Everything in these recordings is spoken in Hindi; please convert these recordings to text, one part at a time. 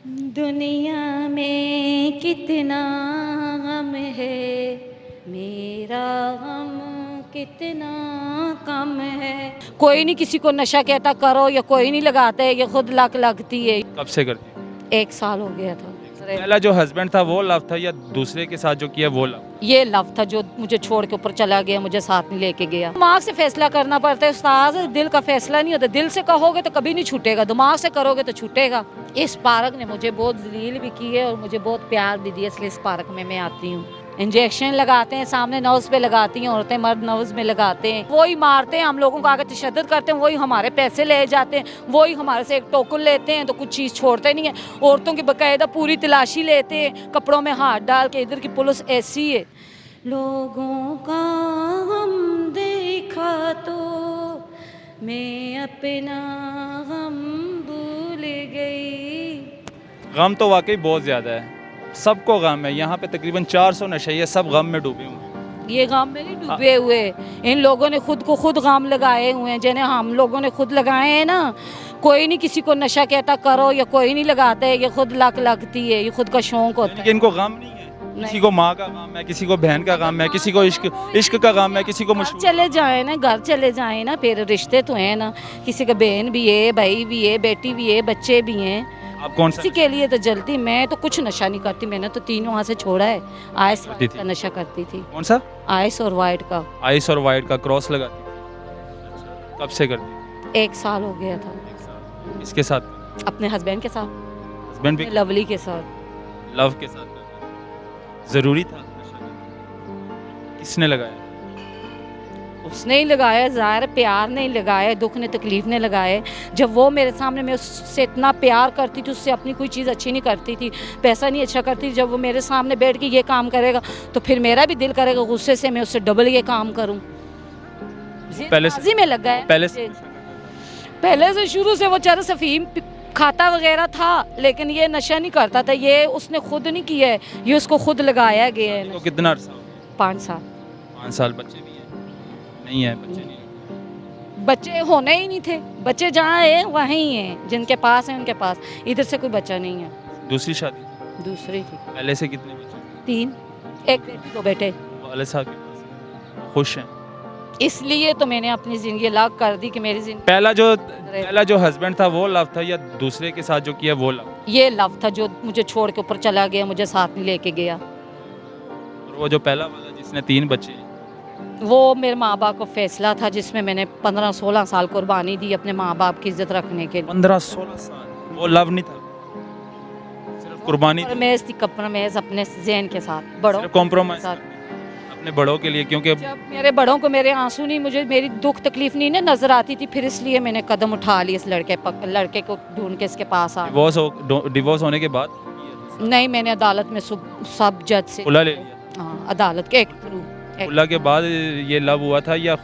दुनिया में कितना गम है, मेरा गम कितना कम है। कोई नहीं किसी को नशा कहता करो, या कोई नहीं लगाता है, ये खुद लक लगती है। कब से करती है? 1 साल हो गया था। पहला जो हस्बैंड था वो लव था या दूसरे के साथ जो किया वो लव? ये लव था जो मुझे छोड़ के ऊपर चला गया, मुझे साथ नहीं लेके गया। दिमाग से फैसला करना पड़ता है उस्ताद, दिल का फैसला नहीं होता। दिल से कहोगे तो कभी नहीं छूटेगा, दिमाग से करोगे तो छूटेगा। इस पार्क ने मुझे बहुत जलील भी की है और मुझे बहुत प्यार भी दिया, इसलिए इस पार्क में मैं आती हूँ। इंजेक्शन लगाते हैं सामने, नर्व्स पे लगाती हैं औरतें, मर्द नर्व्स में लगाते हैं। वही मारते हैं हम लोगों को, आगे तशद्दुद करते हैं, वही हमारे पैसे ले जाते हैं, वही हमारे से एक टोकन लेते हैं तो कुछ चीज़ छोड़ते नहीं है। औरतों की बाकायदा पूरी तलाशी लेते हैं, कपड़ों में हाथ डाल के। इधर की पुलिस ऐसी है। लोगों का गम देखा तो मैं अपना गम भूल गई। गम तो वाकई बहुत ज़्यादा है, सबको गम है। यहाँ पे तकरीबन 400 नशे सब गम में डूबे हुए हैं। ये गम में नहीं डूबे हुए, इन लोगों ने खुद को खुद गम लगाए हुए हैं, जिन्हें हम लोगों ने खुद लगाए हैं ना। कोई नहीं किसी को नशा कहता करो, या कोई नहीं लगाता है, ये खुद लक लगती है, ये खुद का शौक होता यानी है। कि इनको गम नहीं है। किसी को माँ का गम है, किसी को बहन का गम है, किसी को इश्क का गम है, किसी को घर मशहूर। चले जाए ना, घर चले जाए ना, फिर रिश्ते तो हैं ना। किसी का बहन भी है, भाई भी है, बेटी भी है, बच्चे भी हैं। आप कौन सा किसी के लिए तो जलती। मैं तो कुछ नशा नहीं करती, मैंने तो 3 वहाँ से छोड़ा है। आइस करती थी? का नशा करती थी, कौन सा? आइस और वाइट का। आइस और वाइट का क्रॉस लगाती थी? कब से करती थी? 1 साल हो गया था। इसके साथ? अपने हस्बैंड के साथ, हस्बैंड भी लवली के साथ। लव के साथ करते थे। जरूरी था नशा करना? किसने लगाया? उसने ही लगाया, ज़ाहिर प्यार नहीं लगाया, दुख ने तकलीफ ने लगाए। जब वो मेरे सामने, मैं उससे इतना प्यार करती थी, उससे अपनी कोई चीज़ अच्छी नहीं करती थी, पैसा नहीं अच्छा करती थी। जब वो मेरे सामने बैठ के ये काम करेगा तो फिर मेरा भी दिल करेगा गुस्से से मैं उससे डबल ये काम करूं। पहले से- जिद्दबाजी में लग गया। पहले से शुरू से वो चरस अफीम खाता वगैरह था, लेकिन ये नशा नहीं करता था। ये उसने खुद नहीं किया है, ये उसको खुद लगाया गया है। तो कितना अरसा हो गया? 5 साल। 5 साल। बच्चे भी हैं? नहीं है बच्चे, नहीं। बच्चे होने ही नहीं थे। बच्चे जहाँ है वहीं हैं, जिनके पास है उनके पास। इधर से कोई बच्चा नहीं है। दूसरी शादी थी? दूसरी थी। पहले से कितने बच्चे? 3, एक बेटी 2 बेटे। वाले साहब के पास खुश हैं? इसलिए तो मैंने अपनी ज़िंदगी अलग कर दी कि मेरी ज़िंदगी। पहला जो हस्बैंड था वो लव था या दूसरे के साथ जो किया वो लव? ये लव था जो मुझे छोड़ के ऊपर चला गया, मुझे साथ नहीं लेके गया। और वो जो पहला वाला जिसने 3 बच्चे हैं? वो मेरे माँ बाप का फैसला था, जिसमें मैंने 15-16 साल कुर्बानी दी अपने माँ बाप की इज्जत रखने के लिए। 15-16 साल? वो लव नहीं था, सिर्फ कुर्बानी थी? मैं थी कम्प्रोमाइज़ अपने ज़हन के साथ, बड़ों सिर्फ कॉम्प्रोमाइज के साथ। अपने बड़ों के लिए, क्योंकि जब मेरे बड़ों को मेरे आंसू नहीं, मुझे मेरी दुख तकलीफ नहीं ना नजर आती थी, फिर इसलिए मैंने कदम उठा लिया इस लड़के को ढूंढ के इसके पास आ। डिवोर्स होने के बाद नहीं, मैंने अदालत में सब जज से, खुला ले लिया? हाँ, अदालत के थ्रू। खुला के बाद ये लव हुआ था या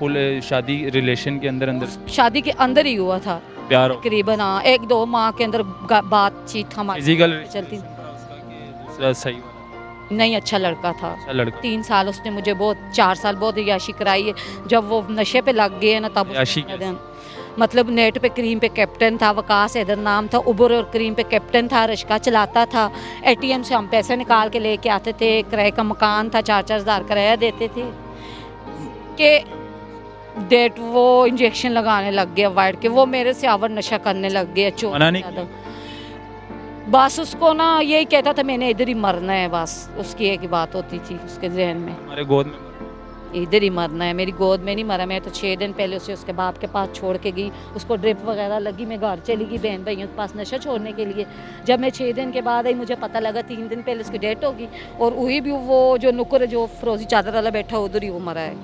शादी रिलेशन के अंदर शादी के अंदर ही हुआ था प्यार हो? तकरीबन, हाँ, 1-2 माह के अंदर बातचीत हमारी फिजिकल चलती। दूसरा सही वाला नहीं, अच्छा लड़का था। अच्छा लड़का? 3 साल उसने मुझे 4 साल बहुत याशी कराई है। जब वो नशे पे लग गए ना तब याशी उसने मतलब नेट पे क्रीम पे कैप्टन था, वकास हैदर नाम था, उबर और क्रीम पे कैप्टन था, रिश्का चलाता था। एटीएम से हम पैसे निकाल के लेके आते थे, किराए का मकान था, 4-4 हज़ार किराया देते थे। कि डेट वो इंजेक्शन लगाने लग गया वाइट के, वो मेरे से आवर नशा करने लग गया। मना नहीं ज़्यादा बस उसको ना यही कहता था मैंने इधर ही मरना है, बस उसकी एक ही बात होती थी उसके जहन में, हमारे गोद में इधर ही मरना है। मेरी गोद में नहीं मरा, मैं तो 6 दिन पहले उसे उसके बाप के पास छोड़ के गई। उसको ड्रिप वगैरह लगी, मैं घर चली गई बहन भाइयों के पास नशा छोड़ने के लिए। जब मैं 6 दिन के बाद आई, मुझे पता लगा 3 दिन पहले उसकी डेट होगी, और वही भी वो जो नुकुर जो फरोजी चादर वाला बैठा उधर ही वो मरा है।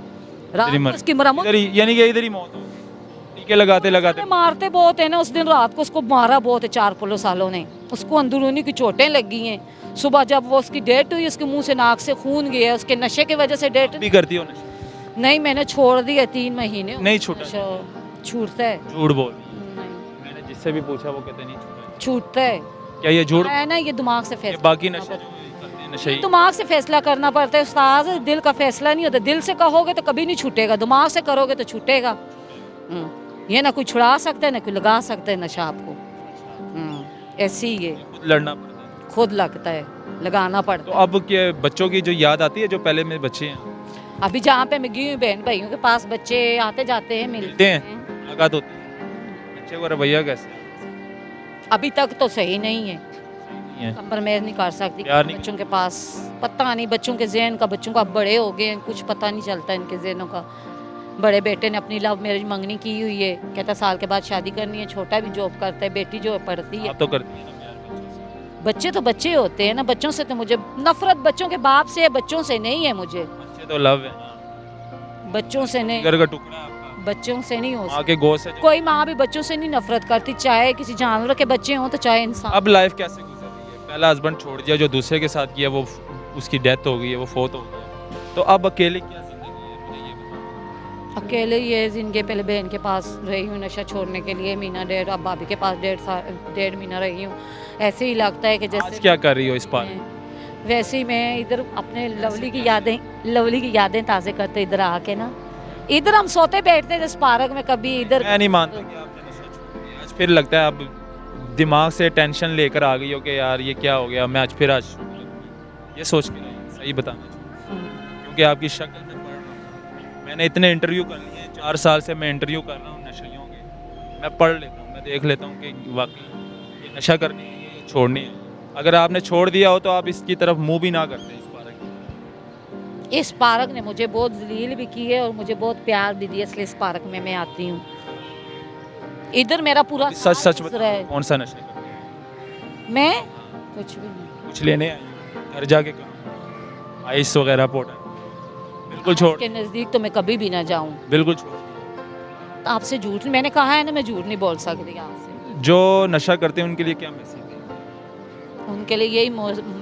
रात को उसकी मरम्मत, यानी कि इधर ही मौत हो गई। टीके लगाते मारते बहुत है ना। उस दिन रात को उसको मारा बहुत है 4 पुलिस वालों ने। उसको अंदरूनी की चोटें लगी हैं। सुबह जब वो उसकी डेट हुई, उसके मुंह से नाक से खून गया, उसके नशे की वजह से डेट। भी करती हो नशा? नहीं, मैंने छोड़ दिया 3 महीने। नहीं छूटा? छूटता है? झूठ बोल। नहीं, मैंने जिससे भी पूछा वो कहते नहीं छूटा। छूटता है। क्या ये झूठ है ना, ये दिमाग से फैसला। बाकी नशे जो करते हैं नशे ही? दिमाग से फैसला करना पड़ता है उस्ताद, दिल का फैसला नहीं होता। दिल से कहोगे तो कभी नहीं छूटेगा, दिमाग से करोगे तो छूटेगा। ये ना कोई छुड़ा सकता है ना कोई लगा सकता है नशा आपको। ऐसी ही है। लड़ना पड़ता है। खुद लगता है, लगाना तो पड़ता है। अब क्या बच्चों की जो याद आती है जो पहले में बच्चे हैं अभी जहाँ पे मैं गई हूँ बहन भाइयों के पास बच्चे आते जाते हैं, मिलते मिलते हैं, हैं। मुलाकात होती है, बच्चे का रवैया कैसे है? अभी तक तो सही नहीं है, नहीं है। कंप्रोमाइज नहीं कर सकती प्यार नहीं बच्चों के पास। पता नहीं बच्चों के जहन का, बच्चों का अब बड़े हो गए हैं, कुछ पता नहीं चलता इनके जहनों का। बड़े बेटे ने अपनी लव मैरिज मंगनी की हुई है, कहता साल के बाद शादी करनी है। छोटा भी जॉब करता है, बेटी जो है पढ़ती है। आप तो करती हैं ना प्यार बच्चों से। बच्चे तो बच्चे होते हैं ना, बच्चों से तो मुझे नफरत बच्चों के बाप से है, बच्चों से नहीं है मुझे। बच्चे तो लव है ना, बच्चों से नहीं, घर का टुकड़ा है आपका, बच्चों से नहीं हो माँ सकता। के गोद से जो- कोई माँ भी बच्चों से नहीं नफरत करती, चाहे किसी जानवर के बच्चे हों तो चाहे इंसान। अब लाइफ कैसे गुजर रही है? पहला हस्बैंड छोड़ दिया, जो दूसरे के साथ किया वो उसकी डेथ हो गई है, वो फोत हो गया, तो अब अकेले क्या जिंदगी है मुझे ये बताओ। अकेले ये जिंदगी, पहले बहन के पास रही हूँ नशा छोड़ने के लिए महीना डेढ़, अब भाभी के पास 1.5 महीना रही हूँ। ऐसे ही लगता है कि आज जैसे क्या कर रही हो इस पार? वैसे ही मैं इधर अपने लवली की यादें ताज़े करते इधर आके ना, इधर हम सोते बैठते जिस पार्क में, कभी इधर। मैं नहीं मानता कि आपने नशा छोड़ दिया। आज फिर लगता है अब दिमाग से टेंशन लेकर आ गई हो कि यार ये क्या हो गया, मैं आज फिर ये सोच के रही, सही बताना चाहिए, क्योंकि आपकी शक्ल में पढ़ रहा हूँ। मैंने इतने इंटरव्यू कर लिए हैं, 4 साल से मैं इंटरव्यू कर रहा हूँ नशइयों के। मैं पढ़ लेता हूँ, मैं देख लेता हूँ कि वाकई ये नशा करनी है, ये छोड़नी है। अगर आपने छोड़ दिया हो तो आप इसकी तरफ मुंह भी ना करते इस पार्क की। इस पार्क ने मुझे बहुत जलील भी की है और मुझे बहुत प्यार भी दिया, इसलिए इस पार्क में मैं आती हूँ। इधर मेरा पूरा सच साल सच गुजरा है। बताओ, कौन सा नशा करते हैं? मैं कुछ भी नहीं। कुछ लेने आई हो? घर जाके करो, आइस वगैरह पाउडर बिल्कुल छोड़, के नज़दीक तो मैं कभी भी ना जाऊँ। बिल्कुल छोड़। आपसे झूठ, मैंने कहा है ना, मैं झूठ नहीं बोल सकती आपसे। जो नशा करते हैं उनके लिए क्या मैसेज है? उनके लिए यही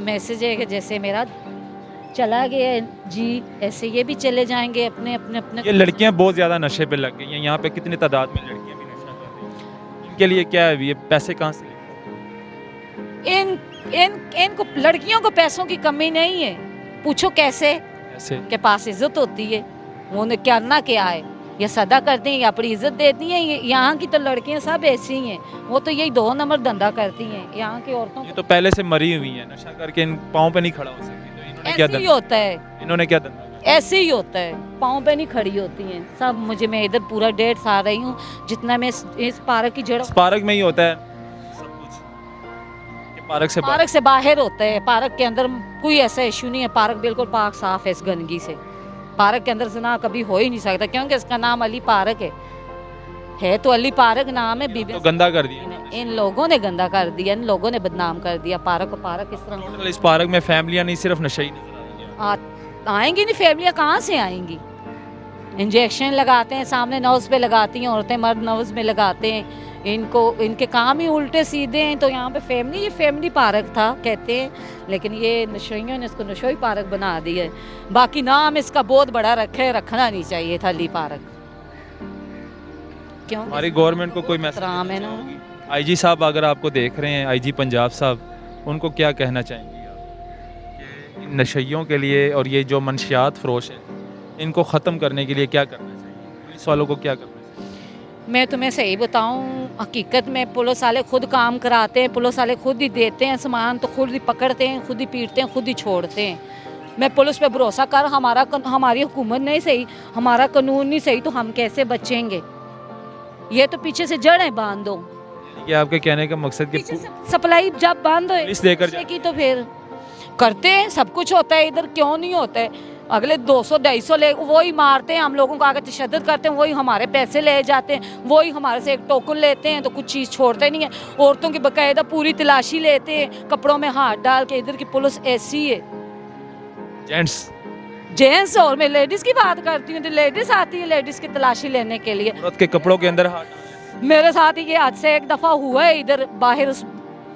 मैसेज है कि जैसे मेरा चला गया है जी, ऐसे ये भी चले जाएंगे अपने अपने अपने। ये लड़कियां बहुत ज़्यादा नशे पे लग गई हैं, यहाँ पे कितनी तादाद में लड़कियां भी नशा कर रही हैं। इनके लिए क्या है, ये पैसे कहाँ से लेंगे? इन इन इनको लड़कियों को पैसों की कमी नहीं है। पूछो कैसे, ऐसे के पास इज्जत होती है, उन्हें करना क्या है, ये सदा करती हैं या अपनी इज्जत देती हैं। यहाँ की तो लड़कियाँ सब ऐसी ही हैं, वो तो यही 2 नंबर धंधा करती हैं। यहाँ की औरतों ये को तो पहले से मरी हुई है, नशा करके इन पाँव पे नहीं खड़ा हो सकती, तो इन्होंने क्या ऐसे ही धंधा, होता है, इन्होंने क्या धंधा किया? ऐसे ही होता है, पाँव पे नहीं खड़ी होती हैं सब। मैं इधर पूरा 1.5 साल रही हूँ, जितना मैं इस पार्क की जड़, इस पार्क में ही होता है सब कुछ, ये पार्क से बाहर- पार्क से बाहर होता है। पार्क के अंदर कोई ऐसा इशू नहीं है, पार्क बिल्कुल पाक साफ है इस गंदगी से। पार्क के अंदर जना कभी हो ही नहीं सकता, क्योंकि इसका नाम अली पार्क है तो अली पार्क नाम है। बीबी तो गंदा कर दिया इन लोगों ने गंदा कर दिया, इन लोगों ने बदनाम कर दिया पार्क को। पार्क इस तरह टोटल इस पार्क में फैमिलियां नहीं सिर्फ नशे ही नजर आ रही है। आएंगी नहीं, फैमिलियाँ कहाँ से आएंगी? इंजेक्शन लगाते हैं सामने, नर्व्स पे लगाती हैं औरतें, मर्द नर्व्स में लगाते हैं। इनको इनके काम ही उल्टे सीधे हैं। तो यहाँ पे फैमिली, ये फैमिली पार्क था कहते हैं, लेकिन ये नशइयों ने इसको नशोई पार्क बना दिया है। बाकी नाम इसका बहुत बड़ा रखना नहीं चाहिए था अली पार्क। क्यों? हमारी गवर्नमेंट को कोई मैसेज राम है ना। आईजी साहब अगर आपको देख रहे हैं, आईजी पंजाब साहब, उनको क्या कहना चाहेंगे आप कि इन नशइयों के लिए और ये जो मंशियात फरोश है इनको ख़त्म करने के लिए क्या करना चाहिए? पुलिस वालों को क्या करना चाहिए? मैं तुम्हें सही बताऊं, हकीकत में पुलिस वाले खुद काम कराते हैं, पुलिस वाले खुद ही देते हैं सामान, तो खुद ही पकड़ते हैं, खुद ही पीटते हैं, खुद ही छोड़ते हैं। मैं पुलिस पे भरोसा कर, हमारी हुकूमत नहीं सही, हमारा कानून नहीं सही, तो हम कैसे बचेंगे? ये तो पीछे से जड़ें बांध दो। यानी कि आपके कहने का मकसद कि पीछे से सप्लाई जब बंद हो पुलिस देकर नशे की, तो फिर करते हैं, सब कुछ होता है इधर, क्यों नहीं होता है? अगले 200-250 ले वही मारते हैं, हम लोगों को आगे तशद्दुद करते हैं, वही हमारे पैसे ले जाते हैं, वही हमारे से एक टोकन लेते हैं, तो कुछ चीज़ छोड़ते नहीं है। औरतों की बाकायदा पूरी तलाशी लेते हैं, कपड़ों में हाथ डाल के। इधर की पुलिस ऐसी है। जेंट्स और मैं लेडीज़ की बात करती हूँ, तो लेडीज़ आती है लेडीज़ की तलाशी लेने के लिए। औरत के कपड़ों के अंदर हाथ डालें। मेरे साथ ये आज से एक दफ़ा हुआ है इधर बाहर उस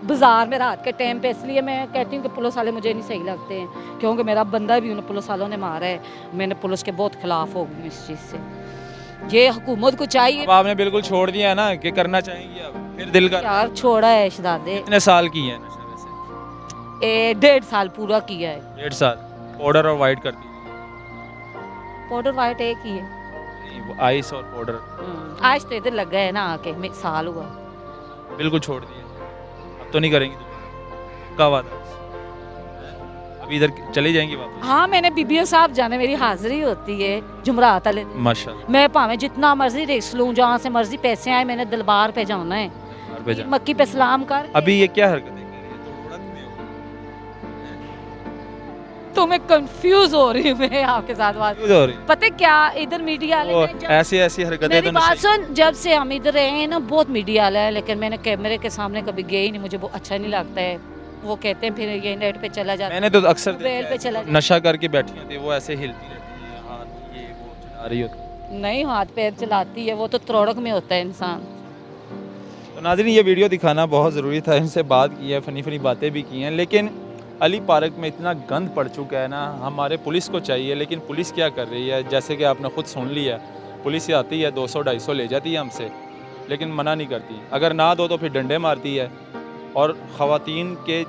बाजार में रात के टाइम पे। इसलिए मैं कहती हूँ कि पुलिस वाले मुझे नहीं सही लगते हैं, क्योंकि मेरा बंदा भी उन्हें पुलिस वालों ने मारा है। मैंने पुलिस के बहुत खिलाफ हो गई इस चीज़ से। ये हुकूमत को चाहिए। अब आपने बिल्कुल छोड़ दिया है ना, कि करना चाहेंगे अब फिर दिल का? यार छोड़ा है शहजादे, कितने साल की है नशा वैसे? 1.5 साल पूरा किया है। 1.5 साल। पाउडर और वाइट कर दी? पाउडर वाइट एक ही है। नहीं, वो आइस और पाउडर आज तो इधर लग गए ना आके, साल हुआ। बिल्कुल छोड़ दिया, अब तो नहीं करेंगी दोबारा? पक्का वादा अभी इधर चली जाएंगी वापस? हाँ, मैंने बीबीओ साहब जाने, मेरी हाजिरी होती है जुमरात वाले दिन। माशाल्लाह। मैं भाਵੇਂ जितना मर्जी रिस्क लूँ, जहाँ से मर्जी पैसे आए, मैंने दरबार पे जाना है, घर पे जाना। मक्की पे सलाम कर। अभी ये क्या हरकतें कर रही है? तो उड़द में हो। तो मैं कंफ्यूज हो रही हूँ मैं आपके साथ बात। क्यों हो रही है? पता है क्या, इधर मीडिया वाले वो ने ऐसी ऐसी हरकतें मेरी तो बात नशे- सुन, जब से हम इधर रहे हैं ना, बहुत मीडिया वाला है, लेकिन मैंने कैमरे के सामने कभी गए ही नहीं, मुझे वो अच्छा नहीं लगता है। वो कहते हैं फिर ये नेट पे चला जाता है, मैंने तो अक्सर मोबाइल देखा पे है, चला वो नशा करके बैठी होती है, वो ऐसे हिलती रहती है, हाथ ये वो चला रही होती है। नहीं, हाथ पैर चलाती है, वो तो त्रोड़क में होता है इंसान। तो नाज़रीन, ये वीडियो दिखाना बहुत ज़रूरी था, इनसे बात की है, फ़नी फ़नी बातें भी की हैं, लेकिन अली पार्क में इतना गंद पड़ चुका है ना, हमारे पुलिस को चाहिए, लेकिन पुलिस क्या कर रही है, जैसे कि आपने खुद सुन लिया, पुलिस आती है 200-250 ले जाती है हमसे, लेकिन मना नहीं करती, अगर ना दो तो फिर डंडे मारती है और ख़वातीन के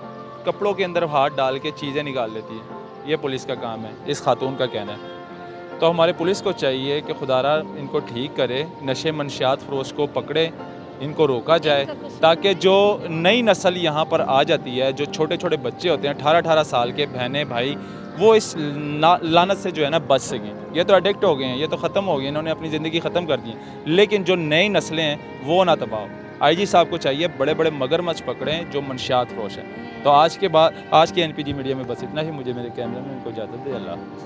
कपड़ों के अंदर हाथ डाल के चीज़ें निकाल लेती है। ये पुलिस का काम है, इस खातून का कहना है। तो हमारे पुलिस को चाहिए कि खुदारा इनको ठीक करे, नशे मनशियात फरोश को पकड़े, इनको रोका जाए, ताकि जो नई नस्ल यहाँ पर आ जाती है, जो छोटे छोटे बच्चे होते हैं 18-18 साल के, बहनें भाई, वो इस लानत से जो है ना बच सकें। ये तो एडिक्ट हो गए हैं, ये तो ख़त्म हो गए, इन्होंने अपनी ज़िंदगी ख़त्म कर दी, लेकिन जो नई नस्लें हैं वो ना तबाह हो। आईजी साहब को चाहिए बड़े बड़े मगरमच्छ पकड़ें जो मनशियात फरोश हैं। तो आज के बाद आज के NPG मीडिया में बस इतना ही। मुझे मेरे कैमरे में इनको इजाज़त दे। अल्लाह।